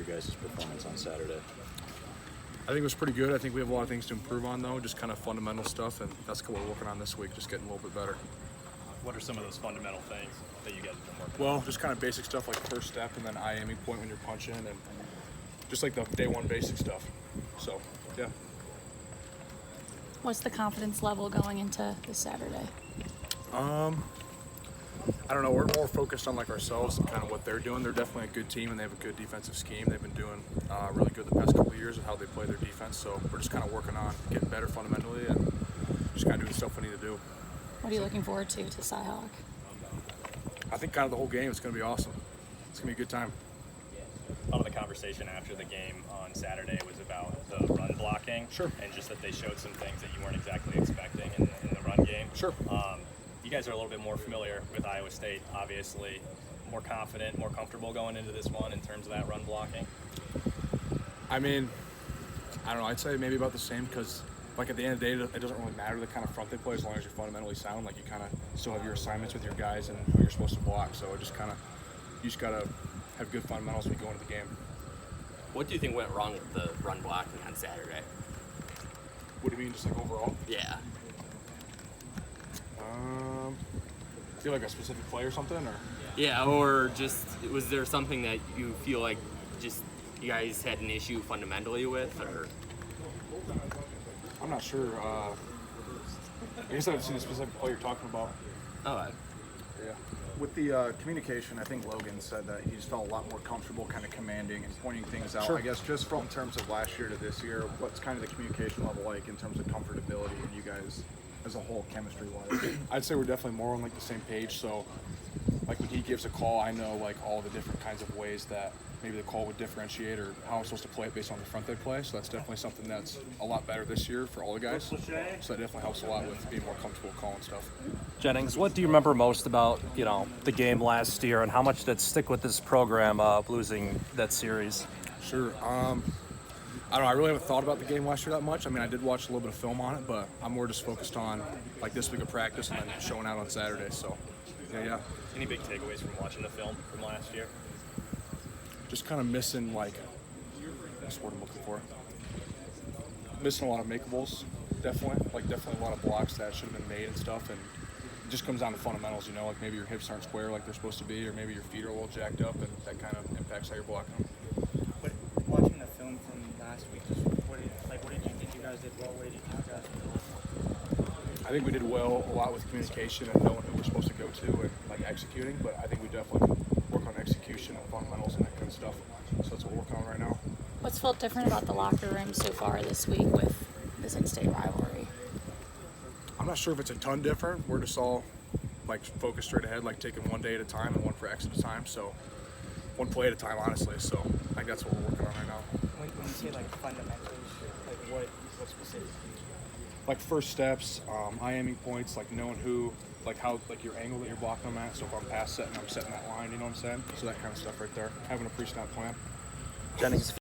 guys' performance on Saturday? I think it was pretty good. I think we have a lot of things to improve on, though, just kind of fundamental stuff, and that's what we're working on this week, just getting a little bit better. What are some of those fundamental things that you guys have been working on? Well, just kind of basic stuff like first step and then eye aiming point when you're punching, and just like the day one basic stuff. So, yeah. What's the confidence level going into this Saturday? I don't know. We're more focused on like ourselves and kind of what they're doing. They're definitely a good team, and they have a good defensive scheme. They've been doing really good the past couple of years of how they play their defense. So we're just kind of working on getting better fundamentally and just kind of doing stuff we need to do. What are you looking forward to Cyhawk? I think kind of the whole game. It's going to be awesome. It's going to be a good time. A lot of the conversation after the game on Saturday was about the run blocking. Sure. And just that they showed some things that you weren't exactly expecting in the run game. Sure. You guys are a little bit more familiar with Iowa State, obviously. More confident, more comfortable going into this one in terms of that run blocking? I mean, I don't know. I'd say maybe about the same because, like, at the end of the day, it doesn't really matter the kind of front they play as long as you're fundamentally sound. Like, you kind of still have your assignments with your guys and who you're supposed to block. So it just kind of, you just got to have good fundamentals when you go into the game. What do you think went wrong with the run blocking on Saturday? What do you mean, just like overall? Yeah. Feel like a specific play or something, or? Yeah, or just, was there something that you feel like just you guys had an issue fundamentally with, or? I'm not sure. I guess I haven't seen a specific play you're talking about. Oh, Yeah. With the communication, I think Logan said that he just felt a lot more comfortable kind of commanding and pointing things out. Sure. I guess just from terms of last year to this year, what's kind of the communication level like in terms of comfortability and you guys as a whole chemistry-wise? I'd say we're definitely more on like the same page. So, like when he gives a call, I know like all the different kinds of ways that maybe the call would differentiate or how I'm supposed to play it based on the front they play. So that's definitely something that's a lot better this year for all the guys. So that definitely helps a lot with being more comfortable calling stuff. Jennings, what do you remember most about, the game last year, and how much did it stick with this program losing that series? Sure. I don't know. I really haven't thought about the game last year that much. I mean, I did watch a little bit of film on it, but I'm more just focused on like this week of practice and then showing out on Saturday. So, yeah. Any big takeaways from watching the film from last year? Just kind of missing like, what's the word I'm looking for? Missing a lot of makeables, definitely. Like definitely a lot of blocks that should have been made and stuff. And it just comes down to fundamentals, like maybe your hips aren't square like they're supposed to be, or maybe your feet are a little jacked up, and that kind of impacts how you're blocking them. But watching the film from last week, what did you think you guys did well? What did you think you guys did well? I think we did well a lot with communication and knowing who we're supposed to go to and like executing, but I think we definitely can work on execution and fundamentals and that kind of stuff. So that's what we're working on right now. What's felt different about the locker room so far this week with this in-state rivalry? I'm not sure if it's a ton different. We're just all like focused straight ahead, like taking one day at a time and one practice at a time. So one play at a time, honestly. So I think that's what we're working on right now. When you say like fundamentals, like what specifically? Like first steps, eye aiming points, like knowing who, like how, like your angle that you're blocking them at. So if I'm pass setting, I'm setting that line. You know what I'm saying? So that kind of stuff right there. Having a pre-snap plan. Jennings.